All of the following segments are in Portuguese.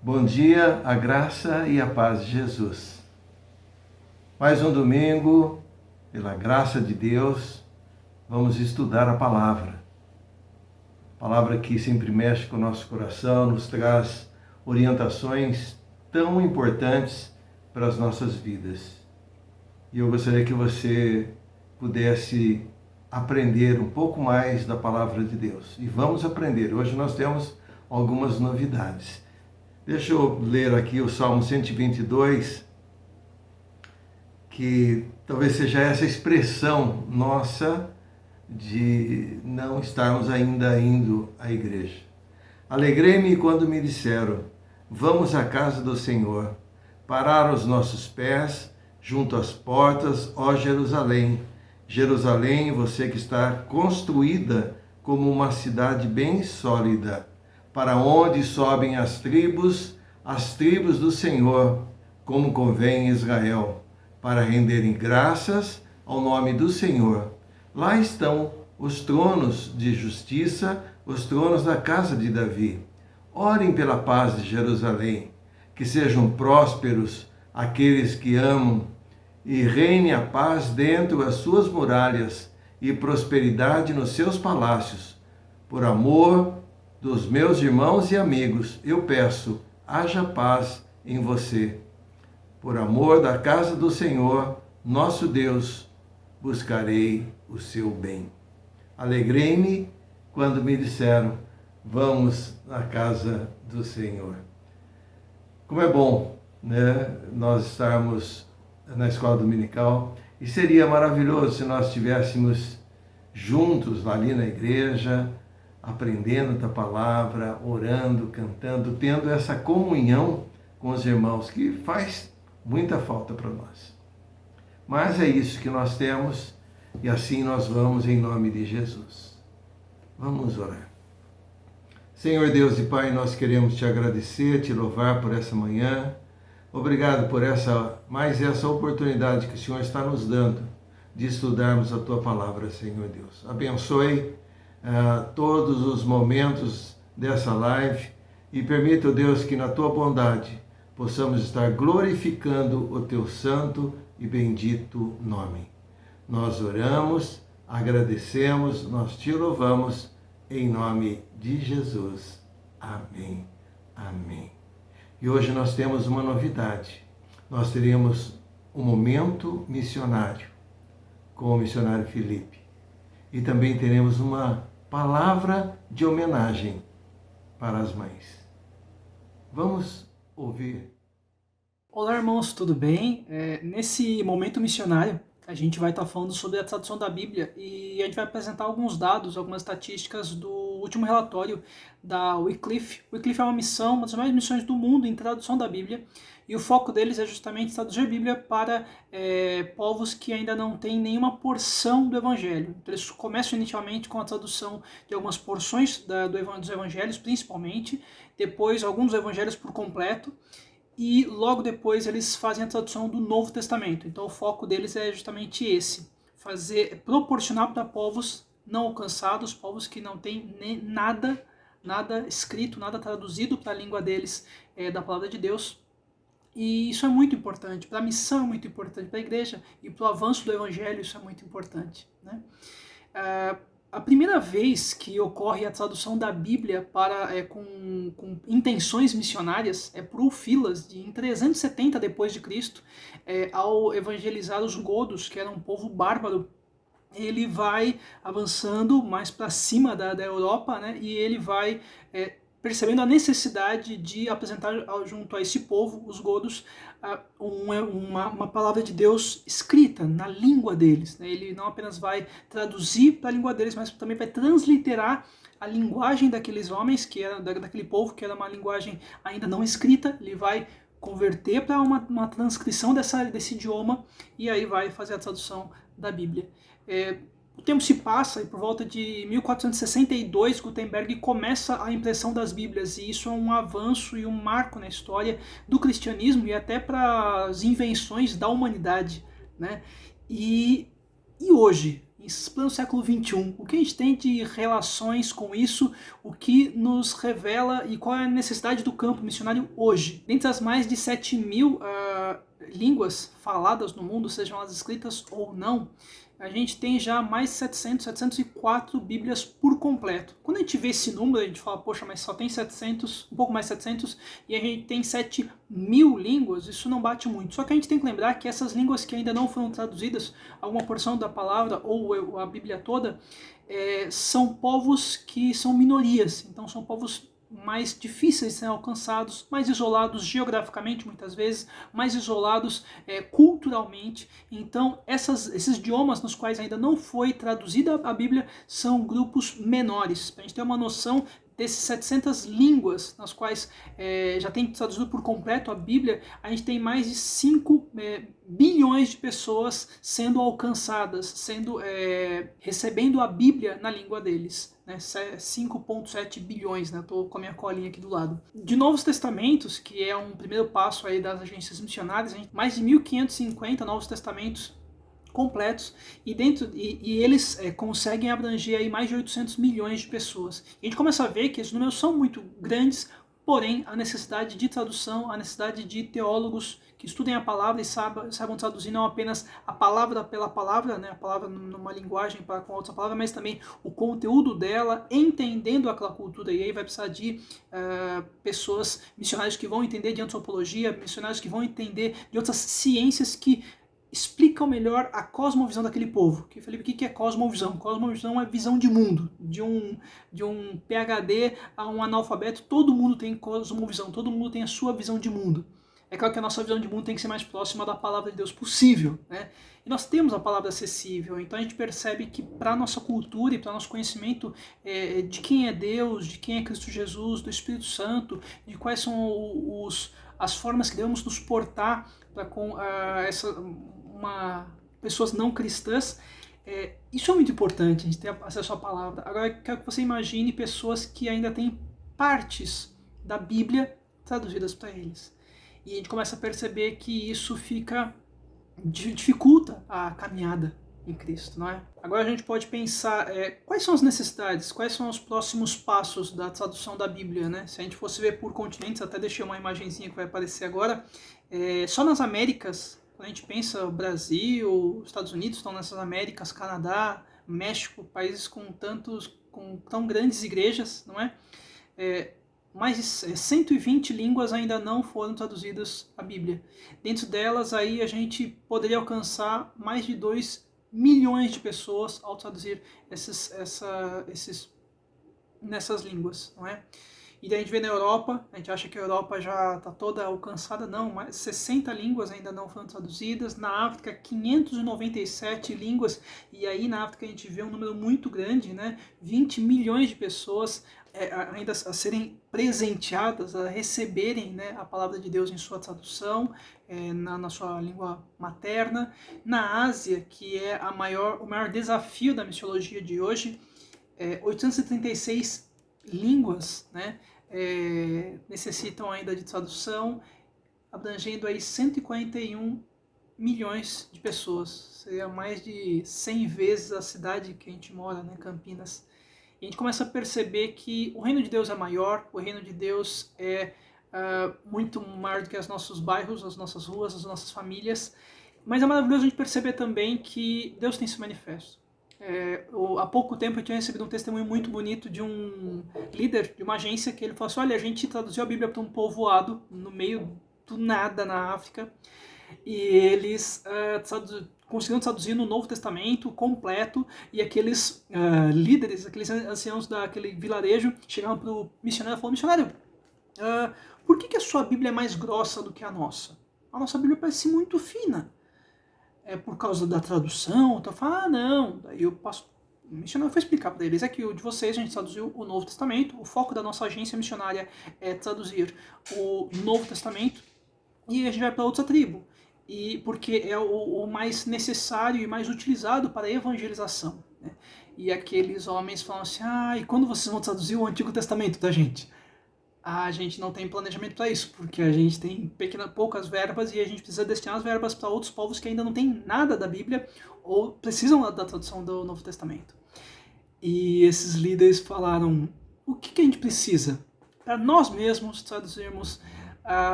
Bom dia, a graça e a paz de Jesus. Mais um domingo, pela graça de Deus, vamos estudar a palavra. Palavra que sempre mexe com o nosso coração, nos traz orientações tão importantes para as nossas vidas. E eu gostaria que você pudesse aprender um pouco mais da palavra de Deus. E vamos aprender. Hoje nós temos algumas novidades. Deixa eu ler aqui o Salmo 122, que talvez seja essa expressão nossa de não estarmos ainda indo à igreja. Alegrei-me quando me disseram, vamos à casa do Senhor, parar os nossos pés junto às portas, ó Jerusalém. Jerusalém, você que está construída como uma cidade bem sólida, para onde sobem as tribos do Senhor, como convém em Israel, para renderem graças ao nome do Senhor. Lá estão os tronos de justiça, os tronos da casa de Davi. Orem pela paz de Jerusalém, que sejam prósperos aqueles que amam, e reine a paz dentro das suas muralhas e prosperidade nos seus palácios. Por amor dos meus irmãos e amigos, eu peço, haja paz em você. Por amor da casa do Senhor, nosso Deus, buscarei o seu bem. Alegrei-me quando me disseram, vamos à casa do Senhor. Como é bom, né, nós estarmos na escola dominical, e seria maravilhoso se nós estivéssemos juntos ali na igreja, aprendendo da palavra, orando, cantando, tendo essa comunhão com os irmãos, que faz muita falta para nós. Mas é isso que nós temos, e assim nós vamos em nome de Jesus. Vamos orar. Senhor Deus e Pai, nós queremos te agradecer, te louvar por essa manhã. Obrigado por mais essa oportunidade que o Senhor está nos dando de estudarmos a Tua Palavra, Senhor Deus. Abençoe todos os momentos dessa live e permita, Deus, que na Tua bondade possamos estar glorificando o Teu santo e bendito nome. Nós oramos, agradecemos, nós Te louvamos, em nome de Jesus. Amém. Amém. E hoje nós temos uma novidade. Nós teremos um momento missionário com o missionário Felipe. E também teremos uma palavra de homenagem para as mães. Vamos ouvir. Olá, irmãos, tudo bem? Nesse momento missionário, a gente vai estar falando sobre a tradução da Bíblia e a gente vai apresentar alguns dados, algumas estatísticas do último relatório da Wycliffe. Wycliffe é uma missão, uma das maiores missões do mundo em tradução da Bíblia, e o foco deles é justamente traduzir a Bíblia para povos que ainda não têm nenhuma porção do Evangelho. Então, eles começam inicialmente com a tradução de algumas porções dos Evangelhos, principalmente, depois alguns dos Evangelhos por completo, e logo depois eles fazem a tradução do Novo Testamento. Então o foco deles é justamente esse, proporcionar para povos não alcançados, povos que não têm nada escrito, nada traduzido para a língua deles, da palavra de Deus. E isso é muito importante, para a missão é muito importante, para a igreja e para o avanço do evangelho isso é muito importante, né? A primeira vez que ocorre a tradução da Bíblia com intenções missionárias é por Filas, em 370 depois de Cristo, ao evangelizar os godos, que era um povo bárbaro. Ele vai avançando mais para cima da Europa, né, e ele vai percebendo a necessidade de apresentar junto a esse povo, os godos, uma palavra de Deus escrita na língua deles, né? Ele não apenas vai traduzir para a língua deles, mas também vai transliterar a linguagem daqueles homens, que era daquele povo, que era uma linguagem ainda não escrita. Ele vai converter para uma transcrição desse idioma e aí vai fazer a tradução da Bíblia. O tempo se passa e por volta de 1462 Gutenberg começa a impressão das Bíblias, e isso é um avanço e um marco na história do cristianismo e até para as invenções da humanidade, né? E hoje, em pleno século XXI? O que a gente tem de relações com isso? O que nos revela e qual é a necessidade do campo missionário hoje? Dentre as mais de 7.000 línguas faladas no mundo, sejam elas escritas ou não, a gente tem já mais de 704 bíblias por completo. Quando a gente vê esse número, a gente fala, poxa, mas só tem 700, um pouco mais de 700, e a gente tem 7.000 línguas, isso não bate muito. Só que a gente tem que lembrar que essas línguas que ainda não foram traduzidas, alguma porção da palavra ou a Bíblia toda, são povos que são minorias, então são povos mais difíceis de serem alcançados, mais isolados geograficamente muitas vezes, mais isolados culturalmente. Então esses idiomas nos quais ainda não foi traduzida a Bíblia são grupos menores. Para a gente ter uma noção desses 700 línguas nas quais já tem traduzido por completo a Bíblia, a gente tem mais de 5 bilhões de pessoas sendo alcançadas, recebendo a Bíblia na língua deles. 5,7 bilhões, né? Estou com a minha colinha aqui do lado. De Novos Testamentos, que é um primeiro passo aí das agências missionárias, mais de 1.550 Novos Testamentos completos, e eles conseguem abranger aí mais de 800 milhões de pessoas. E a gente começa a ver que esses números são muito grandes, porém a necessidade de tradução, a necessidade de teólogos que estudem a palavra e saibam traduzir não apenas a palavra pela palavra, né, a palavra numa linguagem para com outra palavra, mas também o conteúdo dela, entendendo aquela cultura. E aí vai precisar de pessoas, missionários que vão entender de antropologia, missionários que vão entender de outras ciências que explicam melhor a cosmovisão daquele povo. Que Felipe, o que é cosmovisão? Cosmovisão é visão de mundo. De um PhD a um analfabeto, todo mundo tem cosmovisão, todo mundo tem a sua visão de mundo. É claro que a nossa visão de mundo tem que ser mais próxima da palavra de Deus possível, né? E nós temos a palavra acessível, então a gente percebe que para a nossa cultura e para o nosso conhecimento de quem é Deus, de quem é Cristo Jesus, do Espírito Santo, de quais são as formas que devemos nos portar para com pessoas não cristãs, isso é muito importante, a gente ter acesso à palavra. Agora eu quero que você imagine pessoas que ainda têm partes da Bíblia traduzidas para eles. E a gente começa a perceber que isso dificulta a caminhada em Cristo, não é? Agora a gente pode pensar quais são as necessidades, quais são os próximos passos da tradução da Bíblia, né? Se a gente fosse ver por continentes, até deixei uma imagenzinha que vai aparecer agora, só nas Américas, quando a gente pensa o Brasil, os Estados Unidos estão nessas Américas, Canadá, México, países com tão grandes igrejas, não é? Mais de 120 línguas ainda não foram traduzidas a Bíblia. Dentro delas, aí a gente poderia alcançar mais de 2 milhões de pessoas ao traduzir nessas línguas, não é? E daí a gente vê na Europa, a gente acha que a Europa já está toda alcançada, não, mas 60 línguas ainda não foram traduzidas. Na África, 597 línguas, e aí na África a gente vê um número muito grande, né? 20 milhões de pessoas ainda a serem presenteadas, a receberem, né, a palavra de Deus em sua tradução, na sua língua materna. Na Ásia, que é o maior desafio da missiologia de hoje, 836 línguas, né, necessitam ainda de tradução, abrangendo aí 141 milhões de pessoas. Seria mais de 100 vezes a cidade que a gente mora, né, Campinas. E a gente começa a perceber que o reino de Deus é maior, o reino de Deus é muito maior do que os nossos bairros, as nossas ruas, as nossas famílias. Mas é maravilhoso a gente perceber também que Deus tem esse manifesto. Há pouco tempo eu tinha recebido um testemunho muito bonito de um líder de uma agência que ele falou assim: olha, a gente traduziu a Bíblia para um povoado no meio do nada na África, e eles conseguiram traduzir no Novo Testamento completo, e aqueles líderes, aqueles anciãos daquele vilarejo chegaram para o missionário e falaram: missionário, por que a sua Bíblia é mais grossa do que a nossa? A nossa Bíblia parece muito fina. É por causa da tradução? Então eu falo, não. Daí o missionário foi explicar para eles: é que o de vocês a gente traduziu o Novo Testamento, o foco da nossa agência missionária é traduzir o Novo Testamento, e a gente vai para outra tribo, porque é o mais necessário e mais utilizado para a evangelização, né? E aqueles homens falam assim: e quando vocês vão traduzir o Antigo Testamento da gente? a gente não tem planejamento para isso, porque a gente tem poucas verbas e a gente precisa destinar as verbas para outros povos que ainda não têm nada da Bíblia ou precisam da tradução do Novo Testamento. E esses líderes falaram: o que a gente precisa? Para nós mesmos traduzirmos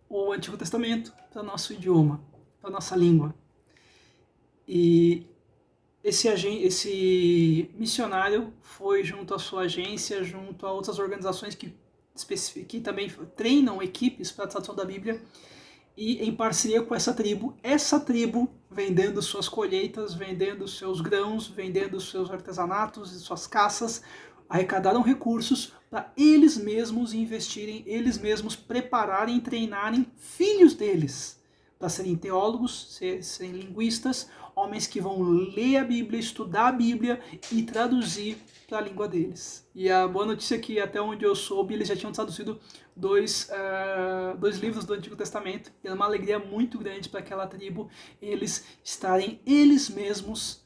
o Antigo Testamento para nosso idioma, para nossa língua. E esse missionário foi junto à sua agência, junto a outras organizações que também treinam equipes para a tradução da Bíblia, e em parceria com essa tribo vendendo suas colheitas, vendendo seus grãos, vendendo seus artesanatos e suas caças, arrecadaram recursos para eles mesmos investirem, eles mesmos prepararem e treinarem filhos deles para serem teólogos, serem linguistas, homens que vão ler a Bíblia, estudar a Bíblia e traduzir para a língua deles. E a boa notícia é que, até onde eu soube, eles já tinham traduzido dois livros do Antigo Testamento. E era uma alegria muito grande para aquela tribo eles estarem eles mesmos,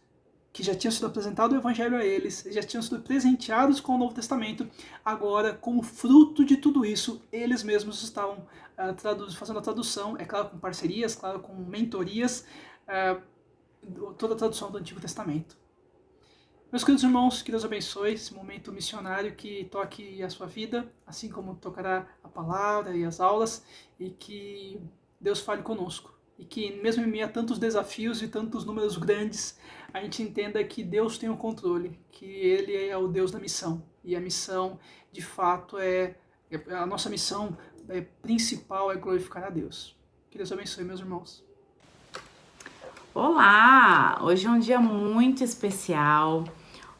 que já tinham sido apresentado o Evangelho a eles, já tinham sido presenteados com o Novo Testamento. Agora, como fruto de tudo isso, eles mesmos estavam fazendo a tradução, é claro, com parcerias, claro, com mentorias, toda a tradução do Antigo Testamento. Meus queridos irmãos, que Deus abençoe esse momento missionário, que toque a sua vida, assim como tocará a palavra e as aulas, e que Deus fale conosco. E que mesmo em meio a tantos desafios e tantos números grandes, a gente entenda que Deus tem o controle, que Ele é o Deus da missão. E a missão, de fato, a nossa missão principal é glorificar a Deus. Que Deus abençoe, meus irmãos. Olá! Hoje é um dia muito especial.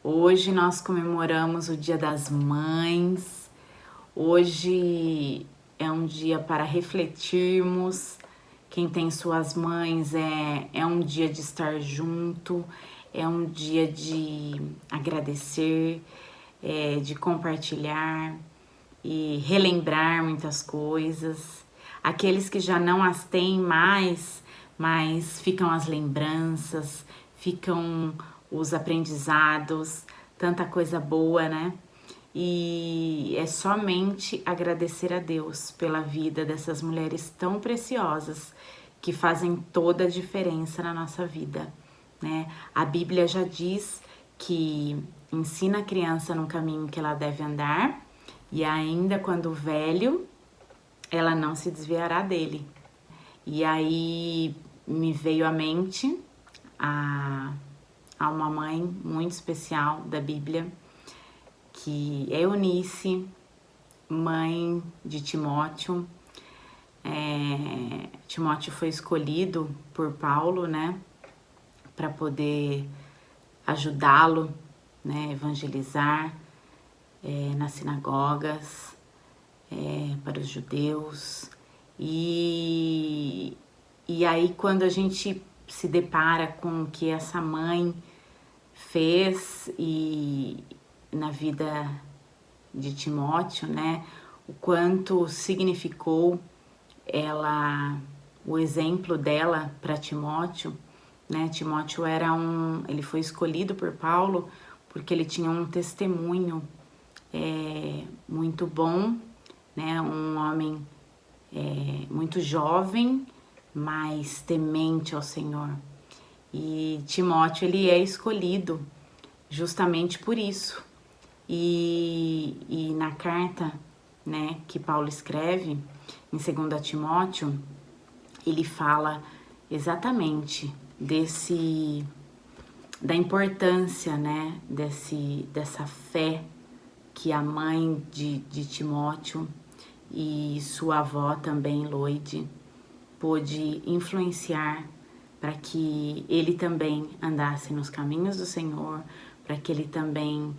Hoje nós comemoramos o Dia das Mães. Hoje é um dia para refletirmos. Quem tem suas mães é um dia de estar junto, é um dia de agradecer, de compartilhar e relembrar muitas coisas. Aqueles que já não as têm mais, mas ficam as lembranças, ficam os aprendizados, tanta coisa boa, né? E é somente agradecer a Deus pela vida dessas mulheres tão preciosas que fazem toda a diferença na nossa vida, né? A Bíblia já diz que ensina a criança no caminho que ela deve andar e ainda quando velho, ela não se desviará dele. E aí me veio à mente a uma mãe muito especial da Bíblia, que é Eunice, mãe de Timóteo. Timóteo foi escolhido por Paulo, né, para poder ajudá-lo, né, evangelizar nas sinagogas, para os judeus. E aí quando a gente se depara com o que essa mãe fez e na vida de Timóteo, né, o quanto significou o exemplo dela para Timóteo, né? Timóteo ele foi escolhido por Paulo porque ele tinha um testemunho muito bom, né? Um homem muito jovem, mas temente ao Senhor. E Timóteo, ele é escolhido justamente por isso. E na carta, né, que Paulo escreve em 2 Timóteo, ele fala exatamente da importância, né, dessa fé que a mãe de Timóteo e sua avó também, Loide, pôde influenciar para que ele também andasse nos caminhos do Senhor, para que ele também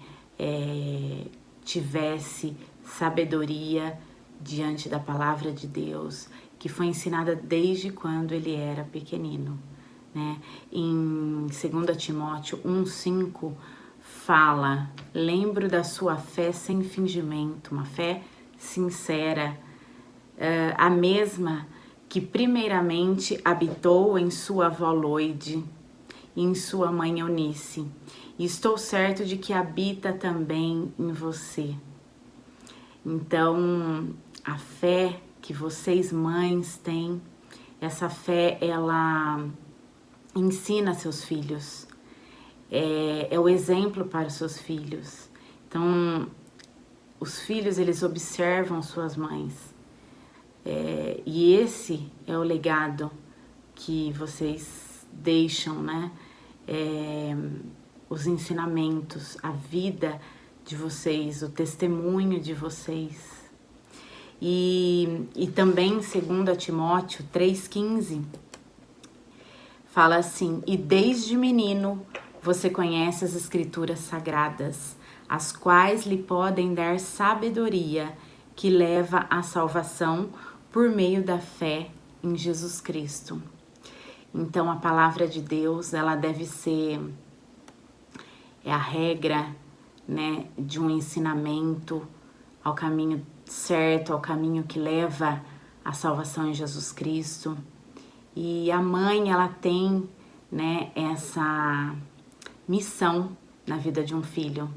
tivesse sabedoria diante da palavra de Deus, que foi ensinada desde quando ele era pequenino, né? Em 2 Timóteo 1,5 fala: lembro da sua fé sem fingimento, uma fé sincera, a mesma que primeiramente habitou em sua avó Loide e em sua mãe Eunice, e estou certo de que habita também em você. Então, a fé que vocês mães têm, essa fé ela ensina seus filhos, é o exemplo para os seus filhos. Então, os filhos eles observam suas mães, e esse é o legado que vocês deixam, né? Os ensinamentos, a vida de vocês, o testemunho de vocês. E também, 2 Timóteo 3,15, fala assim: e desde menino você conhece as escrituras sagradas, as quais lhe podem dar sabedoria, que leva à salvação por meio da fé em Jesus Cristo. Então, a palavra de Deus, ela deve ser a regra, né, de um ensinamento ao caminho certo, ao caminho que leva à salvação em Jesus Cristo. E a mãe, ela tem, né, essa missão na vida de um filho.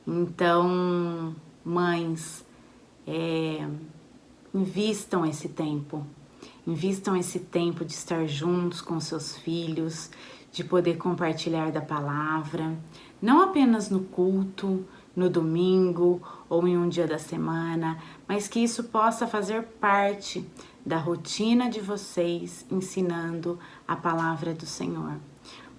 Então, mães, invistam esse tempo de estar juntos com seus filhos, de poder compartilhar da palavra, não apenas no culto, no domingo ou em um dia da semana, mas que isso possa fazer parte da rotina de vocês, ensinando a palavra do Senhor.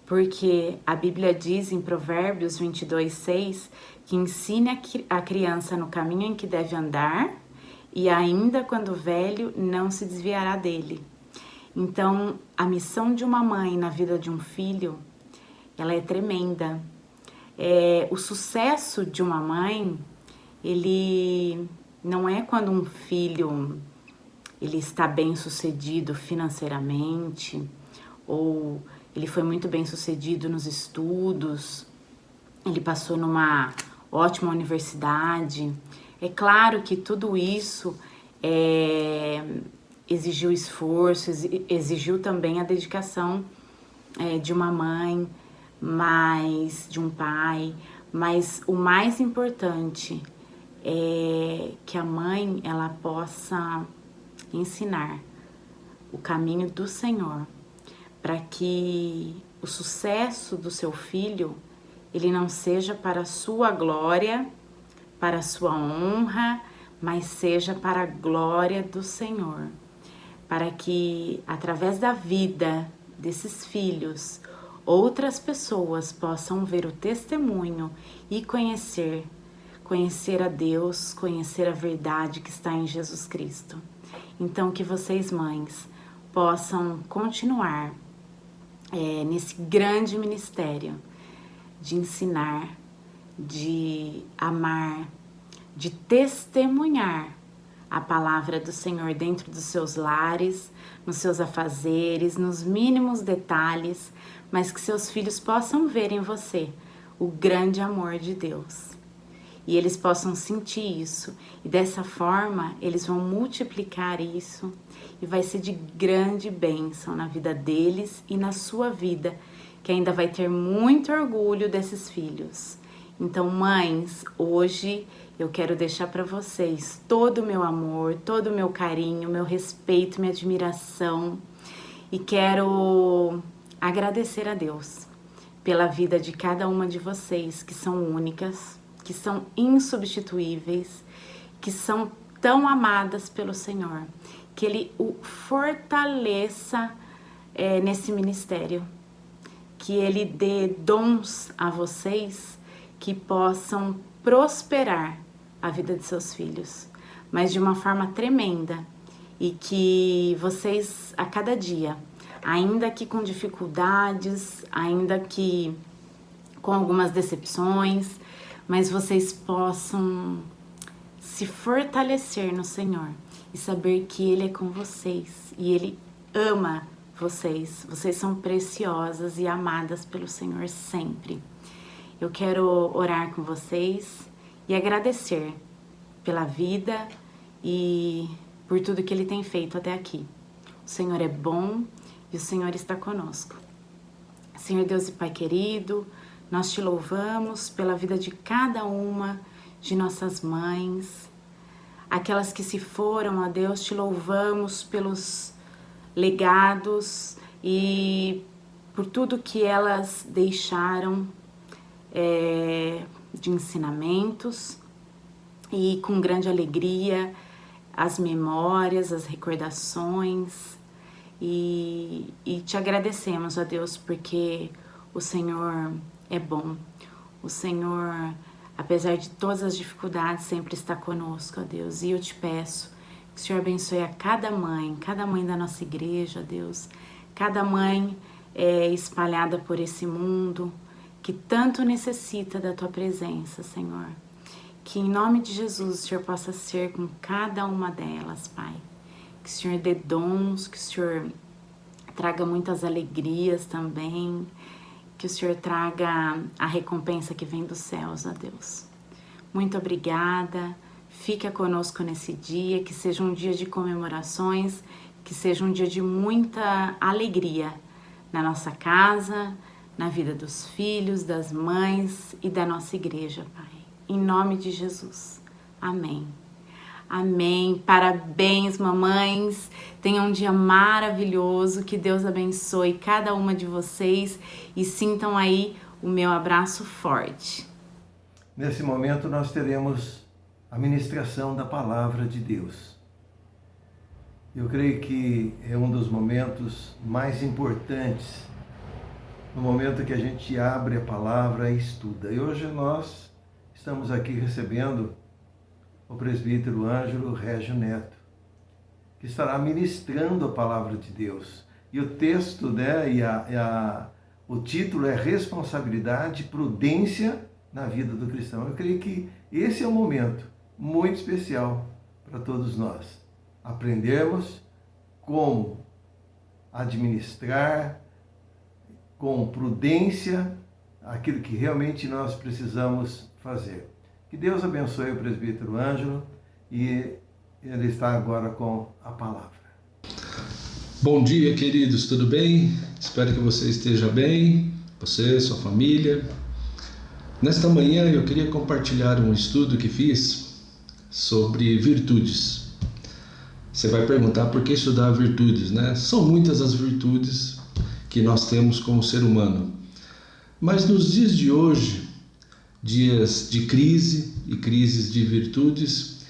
Porque a Bíblia diz em Provérbios 22:6 que ensine a criança no caminho em que deve andar, e ainda quando velho não se desviará dele. Então, a missão de uma mãe na vida de um filho, ela é tremenda. O sucesso de uma mãe, ele não é quando um filho ele está bem sucedido financeiramente, ou ele foi muito bem sucedido nos estudos, ele passou numa ótima universidade. É claro que tudo isso exigiu esforço, exigiu também a dedicação de uma mãe, de um pai, mas o mais importante é que a mãe ela possa ensinar o caminho do Senhor, para que o sucesso do seu filho ele não seja para a sua glória, para a sua honra, mas seja para a glória do Senhor, para que através da vida desses filhos outras pessoas possam ver o testemunho e conhecer a Deus, conhecer a verdade que está em Jesus Cristo. Então, que vocês, mães, possam continuar nesse grande ministério de ensinar, de amar, de testemunhar a palavra do Senhor dentro dos seus lares, nos seus afazeres, nos mínimos detalhes, mas que seus filhos possam ver em você o grande amor de Deus. E eles possam sentir isso, e dessa forma eles vão multiplicar isso, e vai ser de grande bênção na vida deles e na sua vida, que ainda vai ter muito orgulho desses filhos. Então, mães, hoje eu quero deixar para vocês todo o meu amor, todo o meu carinho, meu respeito, minha admiração, e quero agradecer a Deus pela vida de cada uma de vocês, que são únicas, que são insubstituíveis, que são tão amadas pelo Senhor, que Ele o fortaleça nesse ministério, que Ele dê dons a vocês que possam prosperar a vida de seus filhos, mas de uma forma tremenda, e que vocês a cada dia, ainda que com dificuldades, ainda que com algumas decepções, mas vocês possam se fortalecer no Senhor e saber que Ele é com vocês e Ele ama vocês. Vocês são preciosas e amadas pelo Senhor sempre. Eu quero orar com vocês e agradecer pela vida e por tudo que Ele tem feito até aqui. O Senhor é bom e o Senhor está conosco. Senhor Deus e Pai querido, nós te louvamos pela vida de cada uma de nossas mães, aquelas que se foram, ó Deus, te louvamos pelos legados e por tudo que elas deixaram de ensinamentos, e com grande alegria as memórias, as recordações, e te agradecemos, ó Deus, porque o Senhor é bom, o Senhor, apesar de todas as dificuldades, sempre está conosco, ó Deus, e eu te peço que o Senhor abençoe a cada mãe da nossa igreja, ó Deus, cada mãe espalhada por esse mundo, que tanto necessita da Tua presença, Senhor. Que em nome de Jesus o Senhor possa ser com cada uma delas, Pai. Que o Senhor dê dons, que o Senhor traga muitas alegrias também, que o Senhor traga a recompensa que vem dos céus, ó Deus. Muito obrigada, fica conosco nesse dia, que seja um dia de comemorações, que seja um dia de muita alegria na nossa casa, na vida dos filhos, das mães e da nossa igreja, Pai. Em nome de Jesus. Amém. Amém. Parabéns, mamães. Tenham um dia maravilhoso. Que Deus abençoe cada uma de vocês e sintam aí o meu abraço forte. Nesse momento nós teremos a ministração da palavra de Deus. Eu creio que é um dos momentos mais importantes, no momento que a gente abre a palavra e estuda. E hoje nós estamos aqui recebendo o presbítero Ângelo Régio Neto, que estará ministrando a palavra de Deus. E o texto, o título é Responsabilidade e Prudência na Vida do Cristão. Eu creio que esse é um momento muito especial para todos nós. Aprendermos como administrar com prudência aquilo que realmente nós precisamos fazer. Que Deus abençoe o presbítero Ângelo e ele está agora com a palavra. Bom dia, queridos, tudo bem? Espero que você esteja bem, você, sua família. Nesta manhã eu queria compartilhar um estudo que fiz sobre virtudes. Você vai perguntar por que estudar virtudes, né? São muitas as virtudes que nós temos como ser humano. Mas nos dias de hoje, dias de crise e crises de virtudes,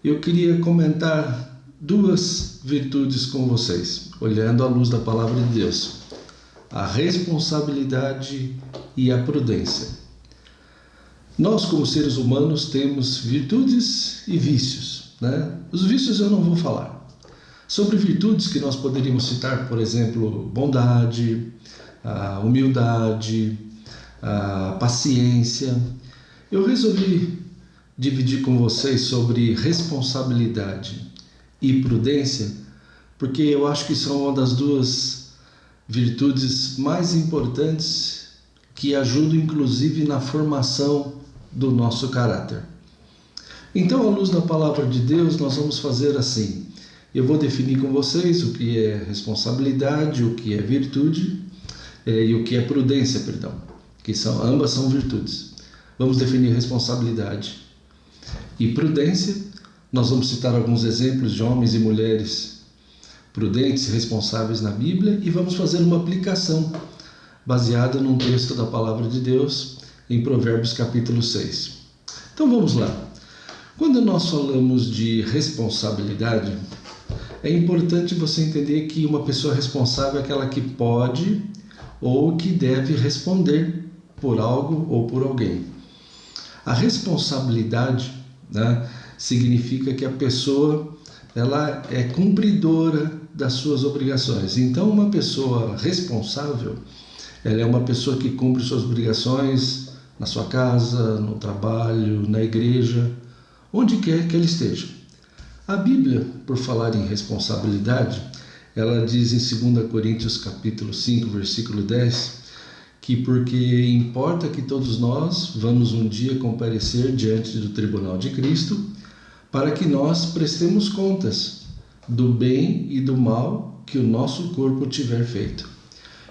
eu queria comentar duas virtudes com vocês, olhando à luz da palavra de Deus: a responsabilidade e a prudência. Nós, como seres humanos, temos virtudes e vícios, né? Os vícios eu não vou falar. Sobre virtudes que nós poderíamos citar, por exemplo, bondade, a humildade, a paciência. Eu resolvi dividir com vocês sobre responsabilidade e prudência, porque eu acho que são uma das duas virtudes mais importantes que ajudam inclusive na formação do nosso caráter. Então, à luz da palavra de Deus, nós vamos fazer assim. Eu vou definir com vocês o que é responsabilidade, o que é virtude e o que é prudência, perdão, que ambas são virtudes. Vamos definir responsabilidade e prudência. Nós vamos citar alguns exemplos de homens e mulheres prudentes e responsáveis na Bíblia e vamos fazer uma aplicação baseada num texto da palavra de Deus em Provérbios capítulo 6. Então vamos lá. Quando nós falamos de responsabilidade, é importante você entender que uma pessoa responsável é aquela que pode ou que deve responder por algo ou por alguém. A responsabilidade, né, significa que a pessoa ela é cumpridora das suas obrigações. Então, uma pessoa responsável, ela é uma pessoa que cumpre suas obrigações na sua casa, no trabalho, na igreja, onde quer que ela esteja. A Bíblia, por falar em responsabilidade, ela diz em 2 Coríntios capítulo 5, versículo 10, que porque importa que todos nós vamos um dia comparecer diante do tribunal de Cristo, para que nós prestemos contas do bem e do mal que o nosso corpo tiver feito.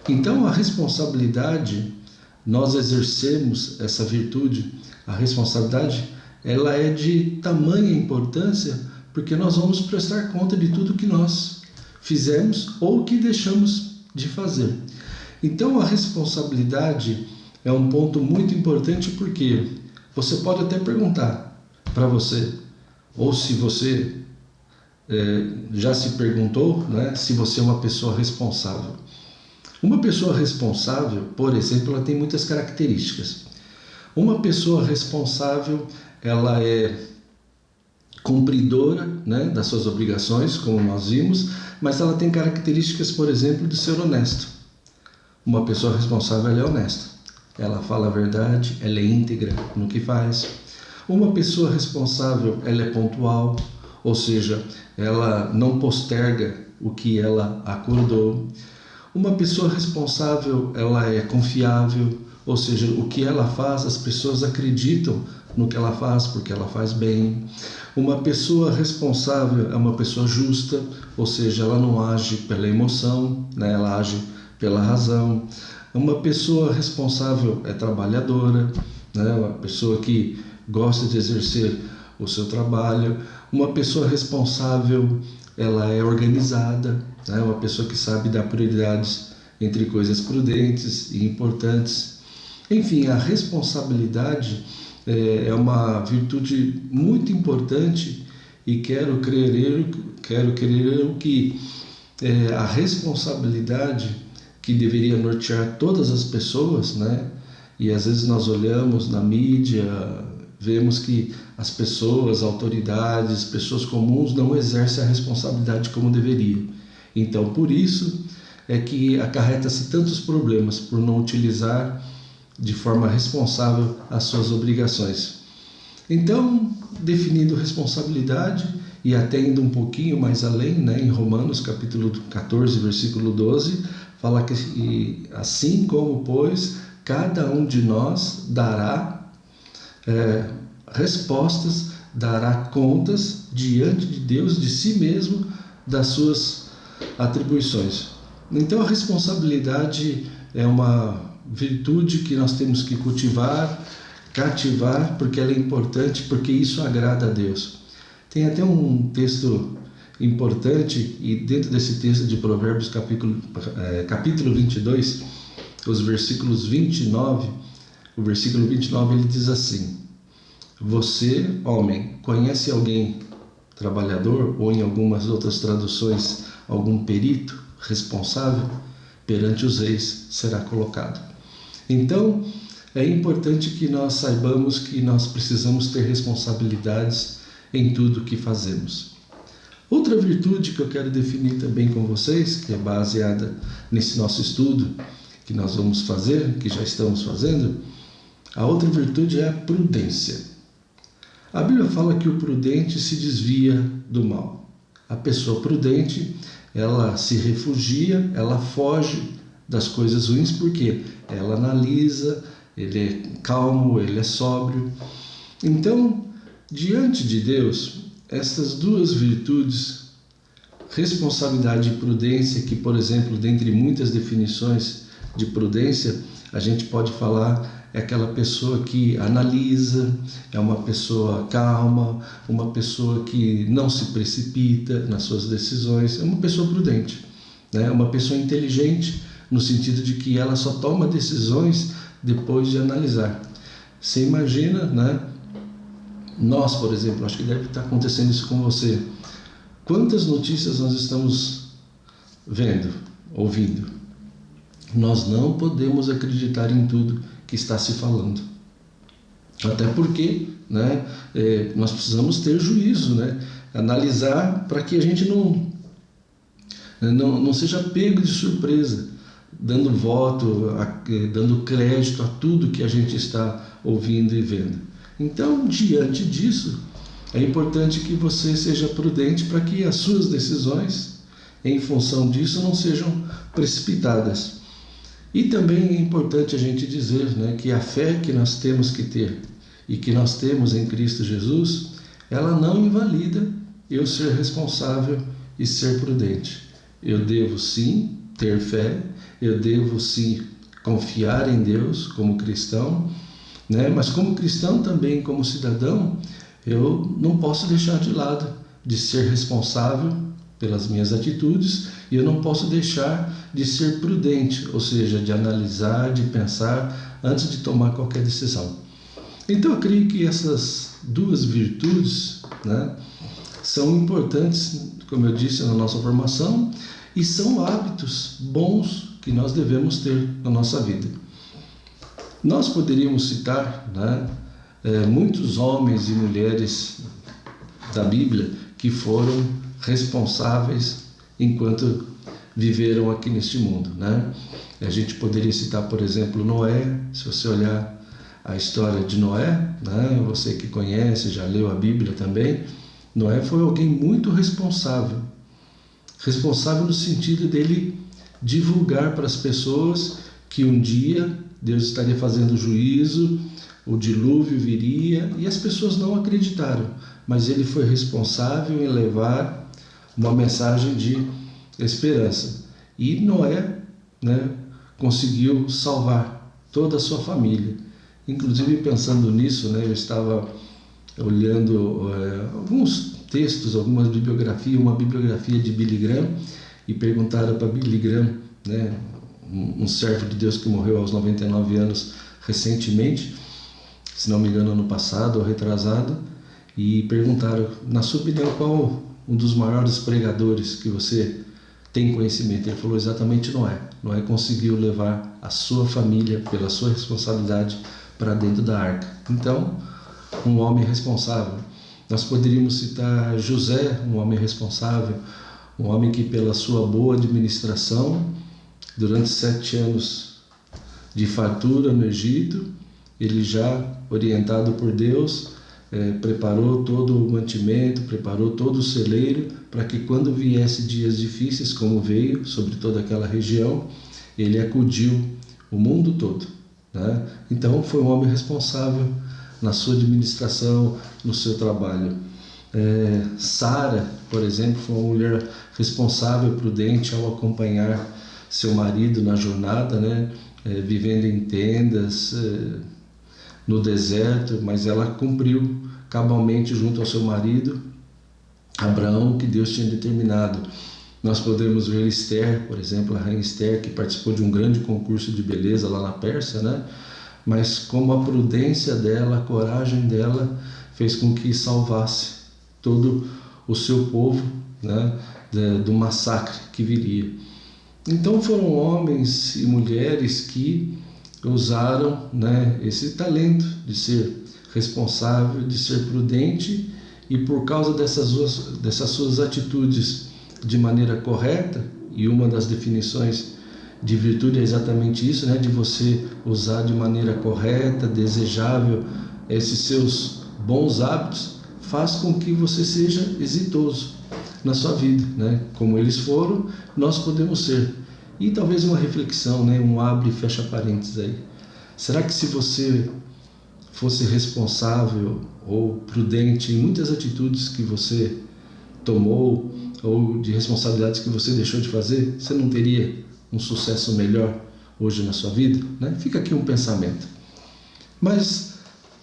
Então, a responsabilidade, nós exercemos essa virtude, a responsabilidade, ela é de tamanha importância, porque nós vamos prestar conta de tudo que nós fizemos ou que deixamos de fazer. Então a responsabilidade é um ponto muito importante, porque você pode até perguntar para você, ou se você já se perguntou, né, se você é uma pessoa responsável. Uma pessoa responsável, por exemplo, ela tem muitas características. Uma pessoa responsável, ela é cumpridora, né, das suas obrigações, como nós vimos, mas ela tem características, por exemplo, de ser honesto. Uma pessoa responsável, ela é honesta. Ela fala a verdade, ela é íntegra no que faz. Uma pessoa responsável, ela é pontual, ou seja, ela não posterga o que ela acordou. Uma pessoa responsável, ela é confiável, ou seja, o que ela faz, as pessoas acreditam no que ela faz, porque ela faz bem. Uma pessoa responsável é uma pessoa justa, ou seja, ela não age pela emoção, né? Ela age pela razão. Uma pessoa responsável é trabalhadora, né? Uma pessoa que gosta de exercer o seu trabalho. Uma pessoa responsável, ela é organizada, né? Uma pessoa que sabe dar prioridades entre coisas prudentes e importantes. Enfim, a responsabilidade é uma virtude muito importante, e quero crer que a responsabilidade que deveria nortear todas as pessoas, né? E às vezes nós olhamos na mídia, vemos que as pessoas, autoridades, pessoas comuns não exercem a responsabilidade como deveria. Então, por isso é que acarreta-se tantos problemas, por não utilizar de forma responsável as suas obrigações. Então, definindo responsabilidade e até indo um pouquinho mais além, né, em Romanos capítulo 14, versículo 12, fala que assim como, pois, cada um de nós dará respostas, dará contas diante de Deus, de si mesmo, das suas atribuições. Então a responsabilidade é uma virtude que nós temos que cultivar, cativar, porque ela é importante, porque isso agrada a Deus. Tem até um texto importante, e dentro desse texto de Provérbios, capítulo 22, os versículos 29, o versículo 29 ele diz assim: você, homem, conhece alguém trabalhador, ou em algumas outras traduções, algum perito responsável? Perante os reis será colocado. Então, é importante que nós saibamos que nós precisamos ter responsabilidades em tudo que fazemos. Outra virtude que eu quero definir também com vocês, que é baseada nesse nosso estudo que nós vamos fazer, que já estamos fazendo, a outra virtude é a prudência. A Bíblia fala que o prudente se desvia do mal. A pessoa prudente, ela se refugia, ela foge das coisas ruins, porque ela analisa, ele é calmo, ele é sóbrio. Então, diante de Deus, essas duas virtudes, responsabilidade e prudência, que, por exemplo, dentre muitas definições de prudência, a gente pode falar é aquela pessoa que analisa, é uma pessoa calma, uma pessoa que não se precipita nas suas decisões, é uma pessoa prudente, né? Uma pessoa inteligente, no sentido de que ela só toma decisões depois de analisar. Você imagina, né? Nós, por exemplo, acho que deve estar acontecendo isso com você. Quantas notícias nós estamos vendo, ouvindo? Nós não podemos acreditar em tudo que está se falando. Até porque, né, nós precisamos ter juízo, né? Analisar para que a gente não seja pego de surpresa, dando voto, dando crédito a tudo que a gente está ouvindo e vendo. Então, diante disso, é importante que você seja prudente para que as suas decisões, em função disso, não sejam precipitadas. E também é importante a gente dizer, né, que a fé que nós temos que ter e que nós temos em Cristo Jesus, ela não invalida eu ser responsável e ser prudente. Eu devo sim ter fé, eu devo sim confiar em Deus como cristão, né? Mas como cristão também, como cidadão, eu não posso deixar de lado de ser responsável pelas minhas atitudes e eu não posso deixar de ser prudente, ou seja, de analisar, de pensar antes de tomar qualquer decisão. Então eu creio que essas duas virtudes, né, são importantes, como eu disse, na nossa formação e são hábitos bons que nós devemos ter na nossa vida. Nós poderíamos citar, né, muitos homens e mulheres da Bíblia que foram responsáveis enquanto viveram aqui neste mundo, né? A gente poderia citar, por exemplo, Noé. Se você olhar a história de Noé, né, você que conhece, já leu a Bíblia também, Noé foi alguém muito responsável no sentido dele divulgar para as pessoas que um dia Deus estaria fazendo juízo, o dilúvio viria, e as pessoas não acreditaram, mas ele foi responsável em levar uma mensagem de esperança. E Noé, né, conseguiu salvar toda a sua família. Inclusive, pensando nisso, né, eu estava olhando alguns textos, algumas bibliografias, uma bibliografia de Billy Graham, e perguntaram para Billy Graham, né, um servo de Deus que morreu aos 99 anos recentemente, se não me engano ano passado ou retrasado, e perguntaram, na sua opinião, qual um dos maiores pregadores que você tem conhecimento? Ele falou exatamente Noé. Noé conseguiu levar a sua família, pela sua responsabilidade, para dentro da arca. Então, um homem responsável. Nós poderíamos citar José, um homem responsável, um homem que pela sua boa administração, durante 7 anos de fartura no Egito, ele já orientado por Deus, preparou todo o mantimento, preparou todo o celeiro, para que quando viesse dias difíceis, como veio sobre toda aquela região, ele acudiu o mundo todo, né? Então foi um homem responsável na sua administração, no seu trabalho. Sara, por exemplo, foi uma mulher responsável, prudente ao acompanhar seu marido na jornada, né? Vivendo em tendas, no deserto, mas ela cumpriu cabalmente junto ao seu marido, Abraão, que Deus tinha determinado. Nós podemos ver Esther, por exemplo, a rainha Esther, que participou de um grande concurso de beleza lá na Pérsia, né? Mas como a prudência dela, a coragem dela, fez com que salvasse todo o seu povo, né, do massacre que viria. Então foram homens e mulheres que usaram, né, esse talento de ser responsável, de ser prudente, e por causa dessas suas atitudes de maneira correta, e uma das definições de virtude é exatamente isso, né, de você usar de maneira correta, desejável, esses seus bons hábitos, faz com que você seja exitoso na sua vida, né? Como eles foram, nós podemos ser. E talvez uma reflexão, né, um abre e fecha parênteses aí. Será que se você fosse responsável ou prudente em muitas atitudes que você tomou ou de responsabilidades que você deixou de fazer, você não teria um sucesso melhor hoje na sua vida, né? Fica aqui um pensamento. Mas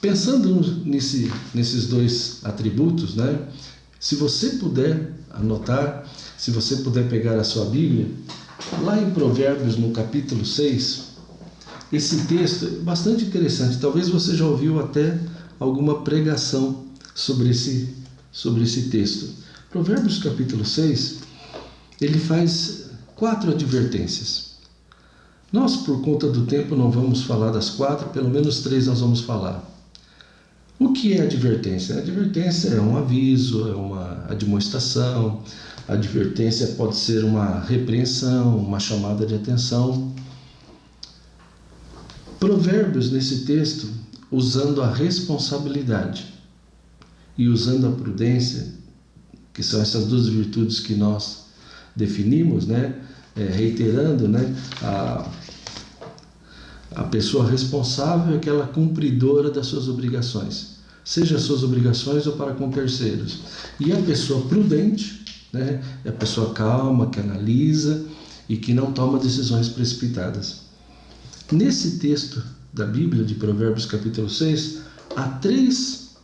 pensando nesses dois atributos, né? Se você puder anotar, se você puder pegar a sua Bíblia, lá em Provérbios, no capítulo 6, esse texto é bastante interessante. Talvez você já ouviu até alguma pregação sobre esse texto. Provérbios capítulo 6, ele faz 4 advertências. Nós, por conta do tempo, não vamos falar das 4, pelo menos 3 nós vamos falar. O que é advertência? A advertência é um aviso, é uma admoestação. A advertência pode ser uma repreensão, uma chamada de atenção. Provérbios, nesse texto, usando a responsabilidade e usando a prudência, que são essas duas virtudes que nós definimos, né? Reiterando, né? A pessoa responsável é aquela cumpridora das suas obrigações, seja as suas obrigações ou para com terceiros. E a pessoa prudente, né, é a pessoa calma, que analisa e que não toma decisões precipitadas. Nesse texto da Bíblia, de Provérbios capítulo 6, há 3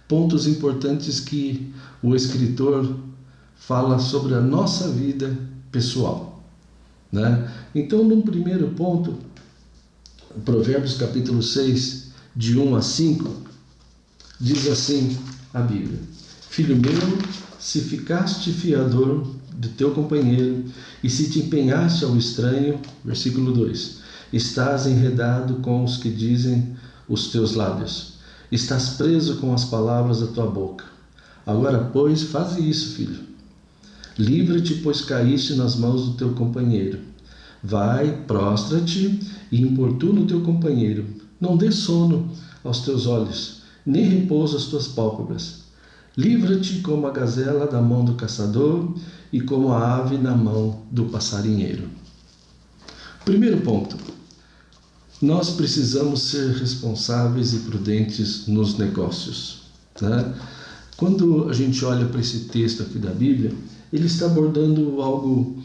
pontos importantes que o escritor fala sobre a nossa vida pessoal, né? Então, no primeiro ponto, Provérbios capítulo 6, de 1 a 5, diz assim a Bíblia: Filho meu, se ficaste fiador do teu companheiro e se te empenhaste ao estranho, versículo 2, estás enredado com os que dizem os teus lábios, estás preso com as palavras da tua boca. Agora, pois, faze isso, filho. Livra-te, pois caíste nas mãos do teu companheiro. Vai, prostra-te e importuna o teu companheiro. Não dê sono aos teus olhos, nem repouso às tuas pálpebras. Livra-te como a gazela da mão do caçador e como a ave na mão do passarinheiro. Primeiro ponto. Nós precisamos ser responsáveis e prudentes nos negócios, né? Quando a gente olha para esse texto aqui da Bíblia, ele está abordando algo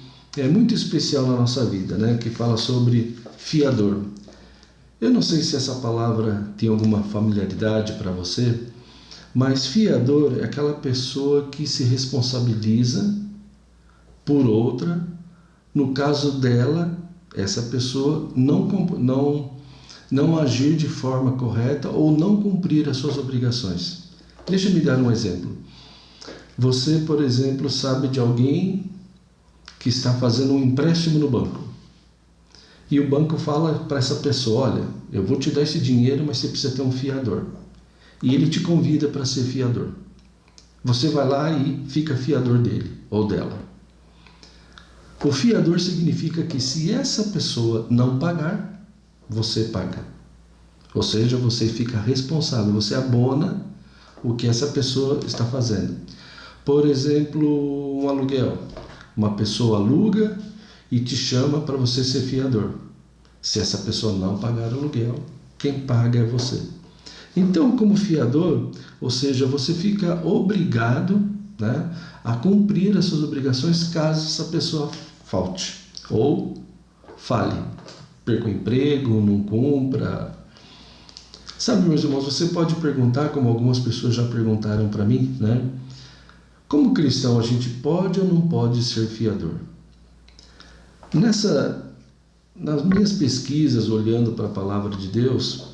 muito especial na nossa vida, né? Que fala sobre fiador. Eu não sei se essa palavra tem alguma familiaridade para você, mas fiador é aquela pessoa que se responsabiliza por outra. No caso dela, essa pessoa não agir de forma correta ou não cumprir as suas obrigações. Deixa eu me dar um exemplo. Você, por exemplo, sabe de alguém que está fazendo um empréstimo no banco. E o banco fala para essa pessoa: olha, eu vou te dar esse dinheiro, mas você precisa ter um fiador. E ele te convida para ser fiador. Você vai lá e fica fiador dele ou dela. O fiador significa que se essa pessoa não pagar, você paga. Ou seja, você fica responsável, você abona o que essa pessoa está fazendo. Por exemplo, um aluguel. Uma pessoa aluga e te chama para você ser fiador. Se essa pessoa não pagar o aluguel, quem paga é você. Então, como fiador, ou seja, você fica obrigado, né, a cumprir as suas obrigações caso essa pessoa falte ou fale, perca o emprego, não cumpra. Sabe, meus irmãos, você pode perguntar, como algumas pessoas já perguntaram para mim, né? Como cristão, a gente pode ou não pode ser fiador? Nas minhas pesquisas, olhando para a palavra de Deus,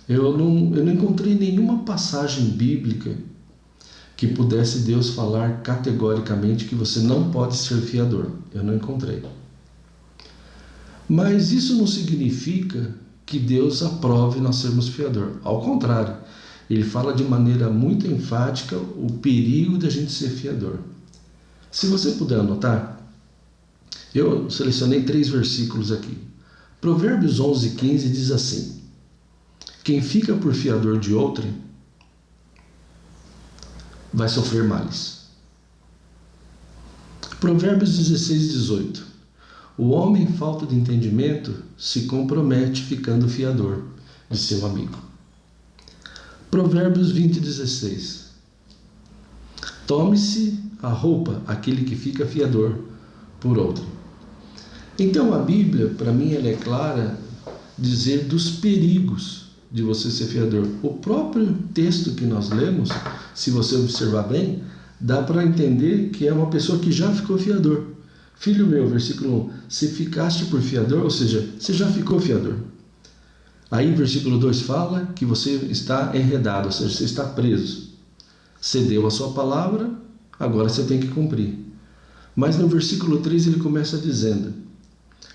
eu não encontrei nenhuma passagem bíblica que pudesse Deus falar categoricamente que você não pode ser fiador. Eu não encontrei. Mas isso não significa que Deus aprove nós sermos fiador. Ao contrário, ele fala de maneira muito enfática o perigo da gente ser fiador. Se você puder anotar, eu selecionei 3 versículos aqui. Provérbios 11:15 diz assim: quem fica por fiador de outrem vai sofrer males. Provérbios 16:18: o homem falta de entendimento se compromete ficando fiador de seu amigo. Provérbios 20:16: tome-se a roupa aquele que fica fiador por outro. Então a Bíblia, para mim, ela é clara dizer dos perigos de você ser fiador. O próprio texto que nós lemos, se você observar bem, dá para entender que é uma pessoa que já ficou fiador. Filho meu, versículo 1, se ficaste por fiador, ou seja, você já ficou fiador. Aí versículo 2 fala que você está enredado, ou seja, você está preso. Você deu a sua palavra, agora você tem que cumprir. Mas no versículo 3 ele começa dizendo: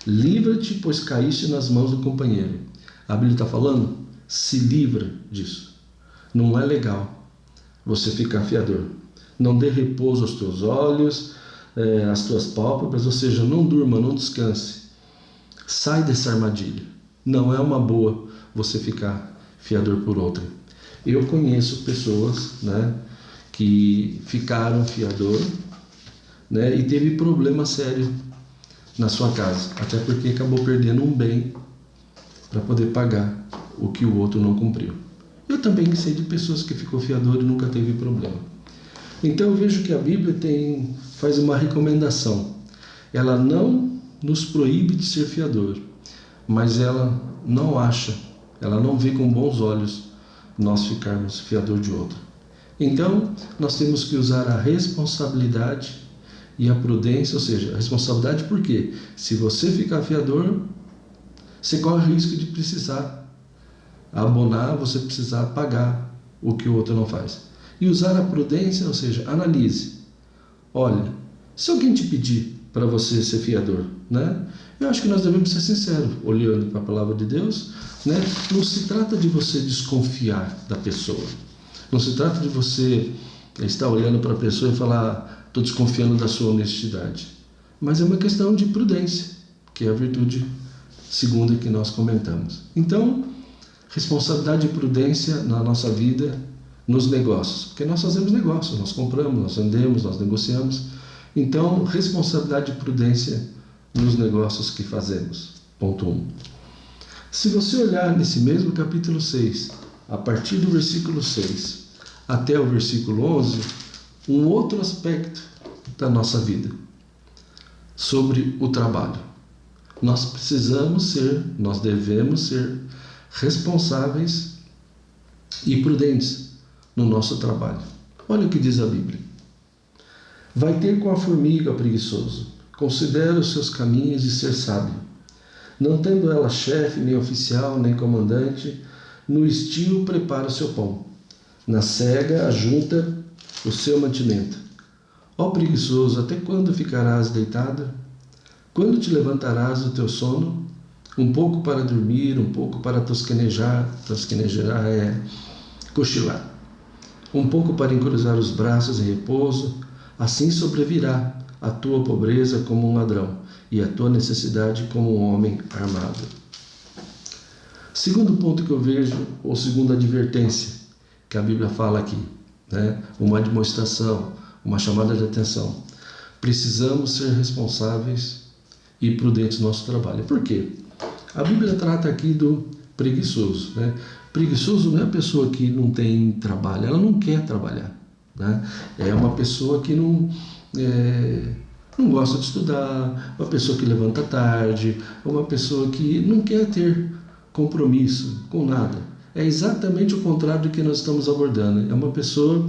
livra-te, pois caíste nas mãos do companheiro. A Bíblia está falando: se livra disso. Não é legal você ficar fiador. Não dê repouso aos teus olhos, às tuas pálpebras, ou seja, não durma, não descanse. Sai dessa armadilha. Não é uma boa você ficar fiador por outra. Eu conheço pessoas, né, que ficaram fiador, né, e teve problema sério na sua casa, até porque acabou perdendo um bem para poder pagar o que o outro não cumpriu. Eu também sei de pessoas que ficou fiador e nunca teve problema. Então eu vejo que a Bíblia faz uma recomendação. Ela não nos proíbe de ser fiador, mas ela não vê com bons olhos nós ficarmos fiador de outro. Então, nós temos que usar a responsabilidade e a prudência, ou seja, a responsabilidade porque se você ficar fiador, você corre o risco de precisar abonar, você precisar pagar o que o outro não faz. E usar a prudência, ou seja, analise. Olha, se alguém te pedir para você ser fiador, né? Eu acho que nós devemos ser sinceros, olhando para a palavra de Deus, né? Não se trata de você desconfiar da pessoa. Não se trata de você estar olhando para a pessoa e falar, estou desconfiando da sua honestidade. Mas é uma questão de prudência, que é a virtude segunda que nós comentamos. Então, responsabilidade e prudência na nossa vida, nos negócios. Porque nós fazemos negócios, nós compramos, nós vendemos, nós negociamos. Então, responsabilidade e prudência nos negócios que fazemos. Ponto 1. Se você olhar nesse mesmo capítulo 6, a partir do versículo 6 até o versículo 11, um outro aspecto da nossa vida, sobre o trabalho. Nós devemos ser responsáveis e prudentes no nosso trabalho. Olha o que diz a Bíblia. Vai ter com a formiga preguiçoso, considera os seus caminhos e ser sábio. Não tendo ela chefe, nem oficial, nem comandante, no estio prepara o seu pão, na cega ajunta o seu mantimento. Ó preguiçoso, até quando ficarás deitado? Quando te levantarás do teu sono? Um pouco para dormir, um pouco para tosquenejar é cochilar. Um pouco para encruzar os braços em repouso, assim sobrevirá a tua pobreza como um ladrão e a tua necessidade como um homem armado. Segundo ponto que eu vejo, ou segunda advertência que a Bíblia fala aqui, né? Uma demonstração, uma chamada de atenção. Precisamos ser responsáveis e prudentes no nosso trabalho. Por quê? A Bíblia trata aqui do preguiçoso, né? Preguiçoso não é a pessoa que não tem trabalho, ela não quer trabalhar, né? É uma pessoa que não gosta de estudar, uma pessoa que levanta tarde, uma pessoa que não quer ter compromisso com nada. É exatamente o contrário do que nós estamos abordando. É uma pessoa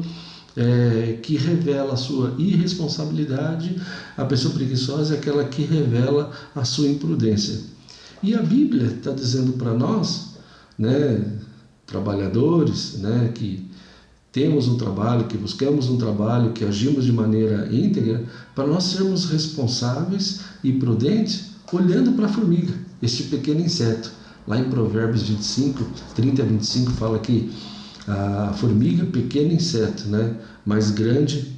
que revela a sua irresponsabilidade. A pessoa preguiçosa é aquela que revela a sua imprudência. E a Bíblia está dizendo para nós, né, trabalhadores, né, que temos um trabalho, que buscamos um trabalho, que agimos de maneira íntegra, para nós sermos responsáveis e prudentes, olhando para a formiga, este pequeno inseto. Lá em Provérbios 25, 30 a 25, fala que a formiga, pequeno inseto, né, mais grande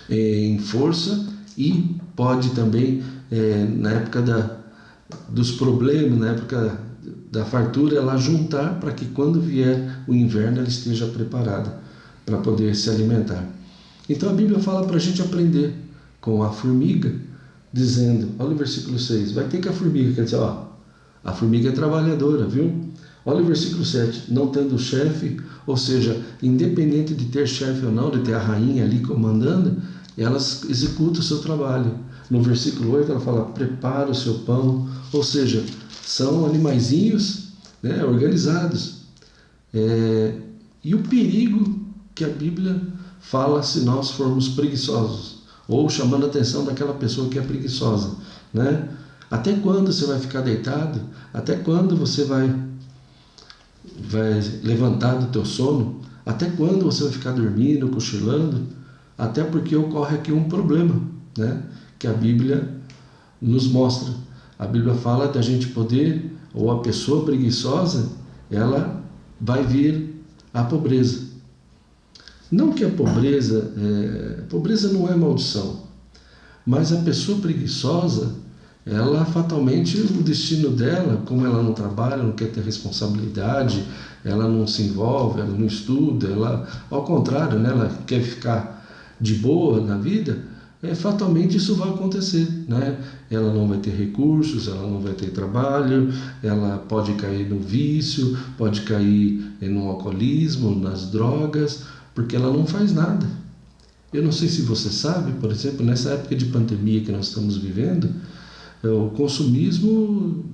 em força e pode também, na época dos problemas, na época da fartura, ela juntar para que quando vier o inverno ela esteja preparada para poder se alimentar. Então a Bíblia fala para a gente aprender com a formiga, dizendo, olha o versículo 6, vai ter que a formiga, quer dizer, a formiga é trabalhadora, viu? Olha o versículo 7, não tendo chefe, ou seja, independente de ter chefe ou não, de ter a rainha ali comandando, elas executam o seu trabalho. No versículo 8 ela fala, prepara o seu pão, ou seja, são animaizinhos, né, organizados. E o perigo que a Bíblia fala se nós formos preguiçosos, ou chamando a atenção daquela pessoa que é preguiçosa, né? Até quando você vai ficar deitado? Até quando você vai levantar do teu sono? Até quando você vai ficar dormindo, cochilando? Até porque ocorre aqui um problema, né, que a Bíblia nos mostra. A Bíblia fala da gente poder, ou a pessoa preguiçosa, ela vai vir a pobreza. Não que a pobreza não é maldição, mas a pessoa preguiçosa, ela fatalmente, o destino dela, como ela não trabalha, não quer ter responsabilidade, ela não se envolve, ela não estuda, ela, ao contrário, né, ela quer ficar de boa na vida, fatalmente isso vai acontecer, né? Ela não vai ter recursos, ela não vai ter trabalho, ela pode cair no vício, pode cair no alcoolismo, nas drogas, porque ela não faz nada. Eu não sei se você sabe, por exemplo, nessa época de pandemia que nós estamos vivendo, o consumismo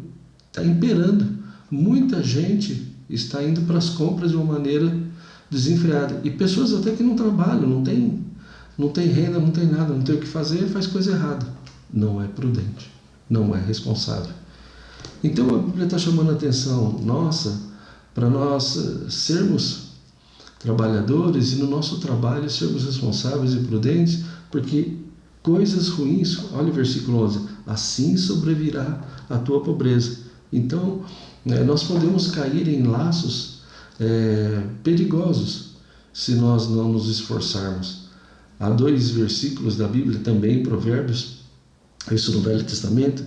está imperando. Muita gente está indo para as compras de uma maneira desenfreada. E pessoas até que não trabalham, não tem renda, não tem nada, não tem o que fazer, faz coisa errada. Não é prudente, não é responsável. Então a Bíblia está chamando a atenção nossa para nós sermos trabalhadores e no nosso trabalho sermos responsáveis e prudentes, porque coisas ruins, olha o versículo 11, assim sobrevirá a tua pobreza. Então nós podemos cair em laços perigosos se nós não nos esforçarmos. Há 2 versículos da Bíblia, também Provérbios, isso no Velho Testamento,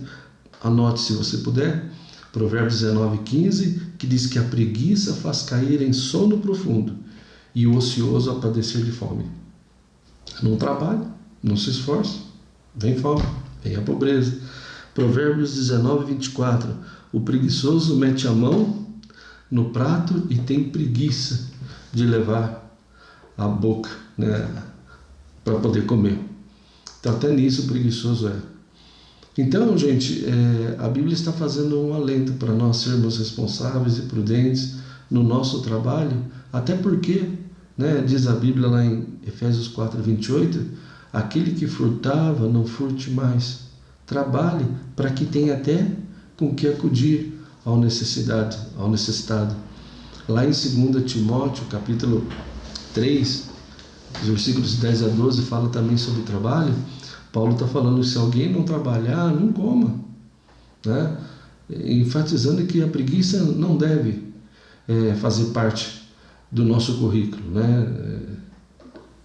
anote se você puder, Provérbios 19:15, que diz que a preguiça faz cair em sono profundo e o ocioso a padecer de fome. Não trabalha, não se esforça, vem fome, vem a pobreza. Provérbios 19:24, o preguiçoso mete a mão no prato e tem preguiça de levar a boca, para poder comer. Então até nisso o preguiçoso é. Então, gente, a Bíblia está fazendo um alento para nós sermos responsáveis e prudentes no nosso trabalho, até porque, diz a Bíblia lá em Efésios 4:28, aquele que furtava, não furte mais. Trabalhe para que tenha até com que acudir ao necessitado. Lá em 2 Timóteo, capítulo 3, versículos 10 a 12, fala também sobre o trabalho. Paulo está falando, se alguém não trabalhar, não coma, enfatizando que a preguiça não deve fazer parte do nosso currículo,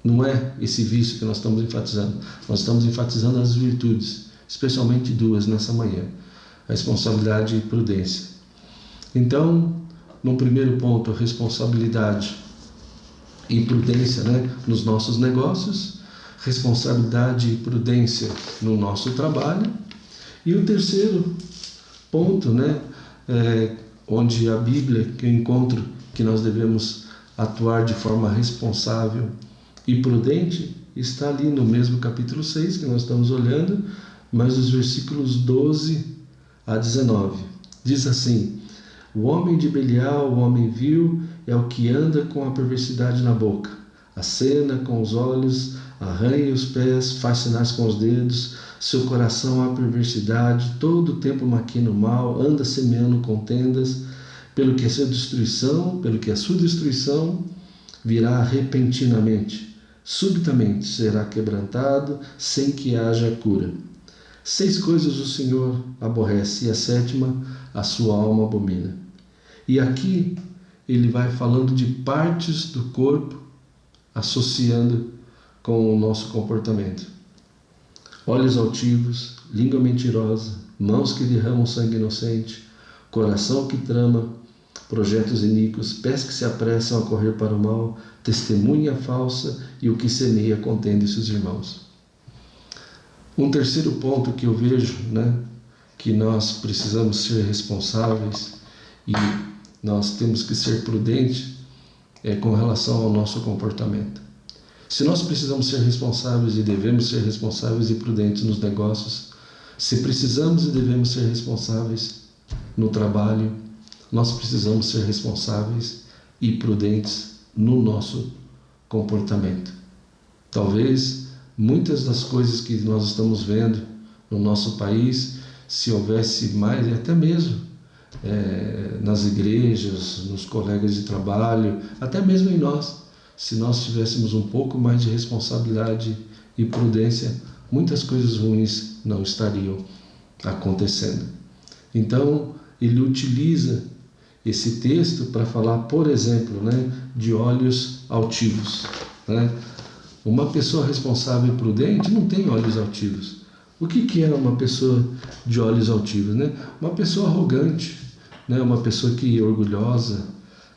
não é esse vício que nós estamos enfatizando, nós estamos enfatizando as virtudes, especialmente 2 nessa manhã, a responsabilidade e prudência. Então, no primeiro ponto, a responsabilidade e prudência nos nossos negócios, responsabilidade e prudência no nosso trabalho. E o terceiro ponto, onde a Bíblia, que eu encontro que nós devemos atuar de forma responsável e prudente, está ali no mesmo capítulo 6 que nós estamos olhando, mas os versículos 12 a 19. Diz assim: o homem de Belial, o homem vil, é o que anda com a perversidade na boca, acena com os olhos, arranha os pés, faz sinais com os dedos, seu coração há perversidade, todo o tempo maquina o mal, anda semeando contendas, pelo que a sua destruição virá repentinamente, subitamente será quebrantado, sem que haja cura. 6 coisas o Senhor aborrece, e a 7ª a sua alma abomina. E aqui ele vai falando de partes do corpo, associando com o nosso comportamento. Olhos altivos, língua mentirosa, mãos que derramam sangue inocente, coração que trama projetos iníquos, pés que se apressam a correr para o mal, testemunha falsa e o que semeia contende seus irmãos. Um terceiro ponto que eu vejo, que nós precisamos ser responsáveis e nós temos que ser prudentes, é com relação ao nosso comportamento. Se nós precisamos ser responsáveis e devemos ser responsáveis e prudentes nos negócios, se precisamos e devemos ser responsáveis no trabalho, nós precisamos ser responsáveis e prudentes no nosso comportamento. Talvez muitas das coisas que nós estamos vendo no nosso país, se houvesse mais, e até mesmo nas igrejas, nos colegas de trabalho, até mesmo em nós, se nós tivéssemos um pouco mais de responsabilidade e prudência, muitas coisas ruins não estariam acontecendo. Então, ele utiliza esse texto para falar, por exemplo, de olhos altivos. Uma pessoa responsável e prudente não tem olhos altivos. O que é uma pessoa de olhos altivos? Uma pessoa arrogante, uma pessoa que é orgulhosa,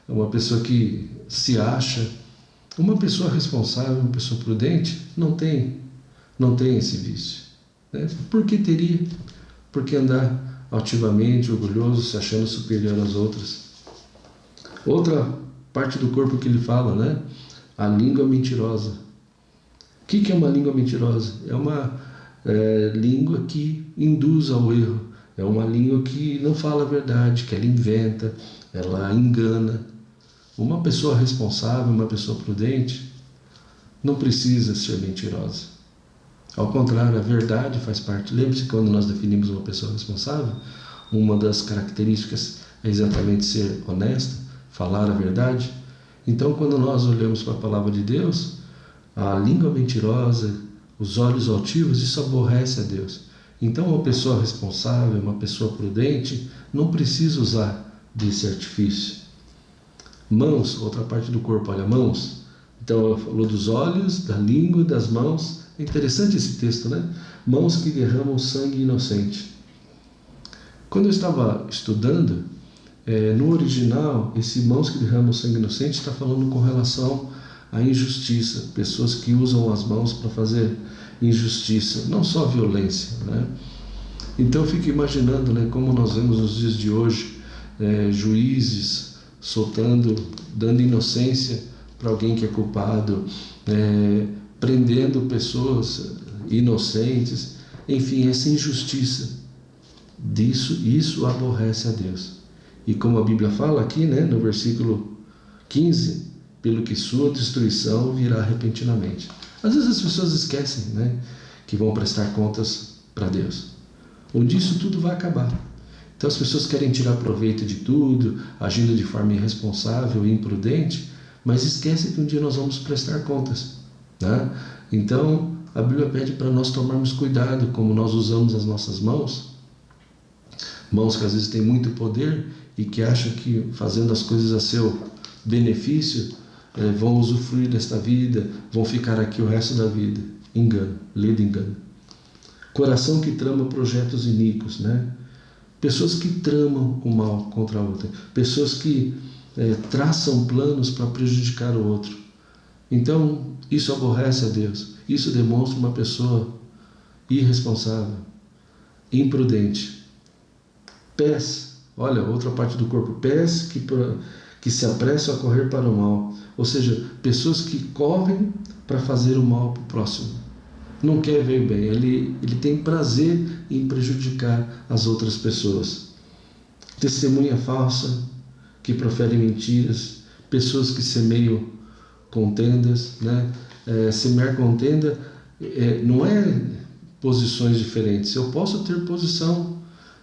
uma pessoa que se acha. Uma pessoa responsável, uma pessoa prudente, não tem esse vício. Por que teria? Por que andar altivamente, orgulhoso, se achando superior às outras? Outra parte do corpo que ele fala, a língua mentirosa. O que é uma língua mentirosa? É uma língua que induz ao erro. É uma língua que não fala a verdade, que ela inventa, ela engana. uma pessoa responsável, uma pessoa prudente, não precisa ser mentirosa. Ao contrário, a verdade faz parte. Lembre-se, quando nós definimos uma pessoa responsável, uma das características é exatamente ser honesta, falar a verdade. Então, quando nós olhamos para a palavra de Deus, a língua mentirosa, os olhos altivos, isso aborrece a Deus. Então, uma pessoa responsável, uma pessoa prudente, não precisa usar desse artifício. Mãos, outra parte do corpo, olha, mãos. Então, ela falou dos olhos, da língua, das mãos. É interessante esse texto, né? Mãos que derramam sangue inocente. Quando eu estava estudando, no original, esse mãos que derramam sangue inocente está falando com relação à injustiça. Pessoas que usam as mãos para fazer injustiça, não só violência, né? Então eu fico imaginando, né, como nós vemos nos dias de hoje, juízes soltando, dando inocência para alguém que é culpado, prendendo pessoas inocentes, enfim, essa injustiça, isso aborrece a Deus. E como a Bíblia fala aqui, né, no versículo 15, pelo que sua destruição virá repentinamente. Às vezes as pessoas esquecem, né, que vão prestar contas para Deus. Um dia isso tudo vai acabar. Então as pessoas querem tirar proveito de tudo, agindo de forma irresponsável e imprudente, mas esquecem que um dia nós vamos prestar contas, né? Então a Bíblia pede para nós tomarmos cuidado como nós usamos as nossas mãos. Mãos que às vezes têm muito poder e que acham que fazendo as coisas a seu benefício vão usufruir desta vida, vão ficar aqui o resto da vida. Engano, ledo engano. Coração que trama projetos iníquos, né? Pessoas que tramam o mal contra a outra, pessoas que traçam planos para prejudicar o outro. Então, isso aborrece a Deus. Isso demonstra uma pessoa irresponsável, imprudente. Pés, olha, outra parte do corpo, pés que se apressam a correr para o mal. Ou seja, pessoas que correm para fazer o mal para o próximo. Não quer ver o bem, ele tem prazer em prejudicar as outras pessoas. Testemunha falsa, que profere mentiras, pessoas que semeiam contendas, né? Semear contenda não é posições diferentes. Eu posso ter posição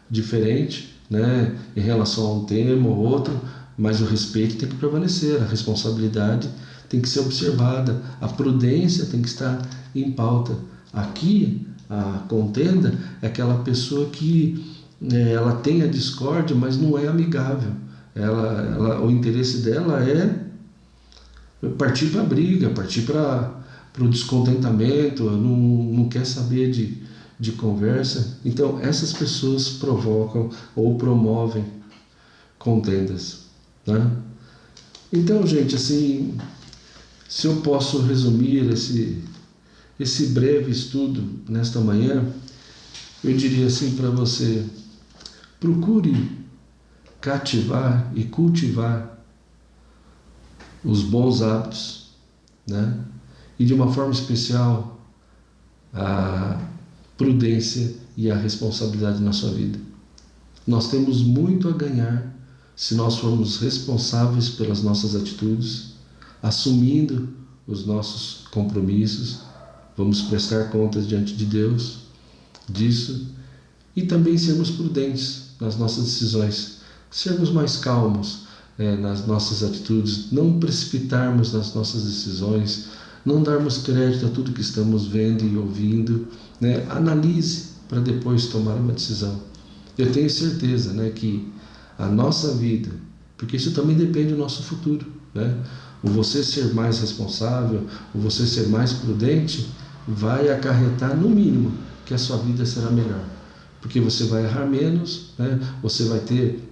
diferente, né, em relação a um tema ou outro, mas o respeito tem que prevalecer, a responsabilidade tem que ser observada, a prudência tem que estar em pauta. Aqui, a contenda é aquela pessoa que ela tem a discórdia, mas não é amigável. O interesse dela é partir para a briga, partir para o descontentamento, não quer saber de conversa. Então, essas pessoas provocam ou promovem contendas, né? Então, gente, assim, se eu posso resumir esse breve estudo nesta manhã, eu diria assim para você: procure cativar e cultivar os bons hábitos, né? E de uma forma especial a prudência e a responsabilidade na sua vida. Nós temos muito a ganhar se nós formos responsáveis pelas nossas atitudes, assumindo os nossos compromissos. Vamos prestar contas diante de Deus disso e também sermos prudentes nas nossas decisões, sermos mais calmos nas nossas atitudes, não precipitarmos nas nossas decisões, não darmos crédito a tudo que estamos vendo e ouvindo, né? Analise para depois tomar uma decisão. Eu tenho certeza, né, que a nossa vida, porque isso também depende do nosso futuro, né? O você ser mais responsável, o você ser mais prudente, vai acarretar, no mínimo, que a sua vida será melhor. Porque você vai errar menos, né? Você vai ter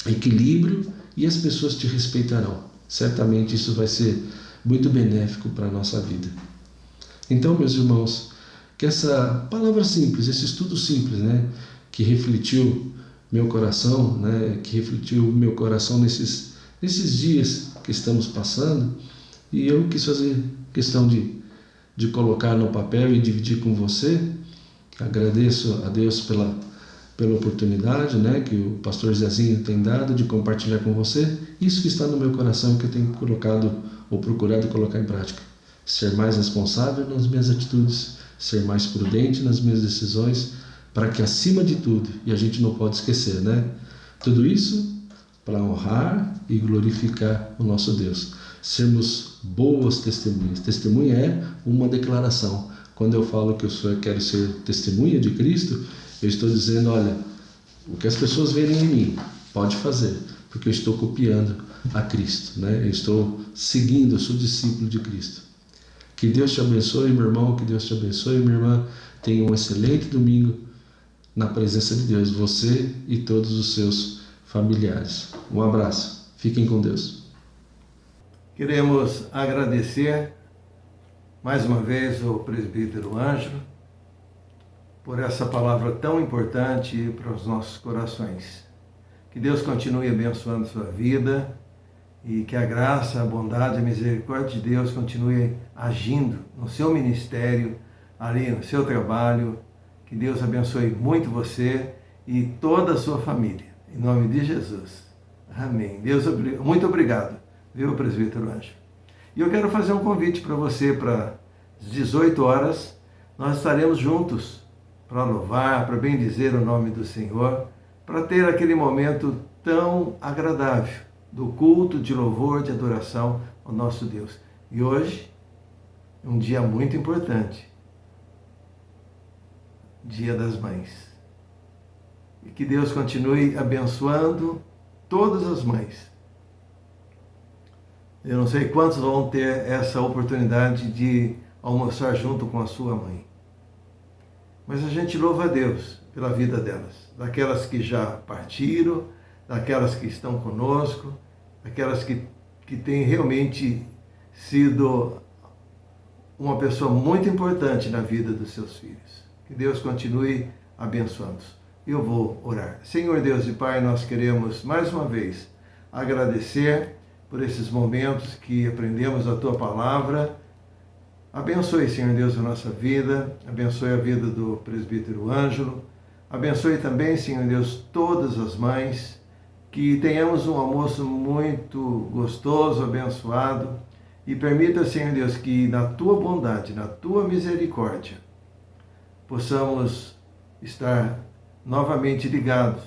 equilíbrio e as pessoas te respeitarão. Certamente isso vai ser muito benéfico para a nossa vida. Então, meus irmãos, que essa palavra simples, esse estudo simples, né, que refletiu meu coração, né, que refletiu meu coração nesses dias que estamos passando, e eu quis fazer questão de colocar no papel e dividir com você. Agradeço a Deus pela pela oportunidade, né, que o pastor Zezinho tem dado de compartilhar com você isso que está no meu coração, que eu tenho colocado ou procurado colocar em prática. Ser mais responsável nas minhas atitudes, ser mais prudente nas minhas decisões, para que acima de tudo, e a gente não pode esquecer, né, tudo isso para honrar e glorificar o nosso Deus. Sermos boas testemunhas. Testemunha é uma declaração. Quando eu falo que eu quero ser testemunha de Cristo, eu estou dizendo, olha, o que as pessoas verem em mim, pode fazer, porque eu estou copiando a Cristo, né? Eu estou seguindo, eu sou discípulo de Cristo. Que Deus te abençoe, meu irmão, que Deus te abençoe, minha irmã. Tenha um excelente domingo na presença de Deus, você e todos os seus familiares. Um abraço, fiquem com Deus. Queremos agradecer mais uma vez o presbítero Ângelo por essa palavra tão importante para os nossos corações. Que Deus continue abençoando sua vida e que a graça, a bondade, a misericórdia de Deus continue agindo no seu ministério, ali no seu trabalho. Que Deus abençoe muito você e toda a sua família. Em nome de Jesus. Amém. Deus, muito obrigado, viu, presbítero Ângelo? E eu quero fazer um convite para você para às 18 horas. Nós estaremos juntos para louvar, para bendizer o nome do Senhor, para ter aquele momento tão agradável do culto de louvor, de adoração ao nosso Deus. E hoje, um dia muito importante, Dia das Mães. E que Deus continue abençoando todas as mães. Eu não sei quantos vão ter essa oportunidade de almoçar junto com a sua mãe. Mas a gente louva a Deus pela vida delas, daquelas que já partiram, daquelas que estão conosco, daquelas que têm realmente sido uma pessoa muito importante na vida dos seus filhos. Que Deus continue abençoando. Eu vou orar. Senhor Deus e Pai, nós queremos mais uma vez agradecer por esses momentos que aprendemos a Tua Palavra. Abençoe, Senhor Deus, a nossa vida, abençoe a vida do presbítero Ângelo, abençoe também, Senhor Deus, todas as mães, que tenhamos um almoço muito gostoso, abençoado, e permita, Senhor Deus, que na Tua bondade, na Tua misericórdia, possamos estar novamente ligados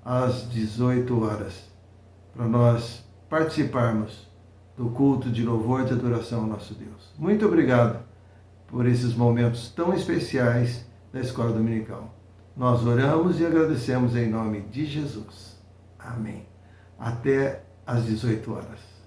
às 18 horas, para nós participarmos do culto de louvor e de adoração ao nosso Deus. Muito obrigado por esses momentos tão especiais da Escola Dominical. Nós oramos e agradecemos em nome de Jesus. Amém. Até às 18 horas.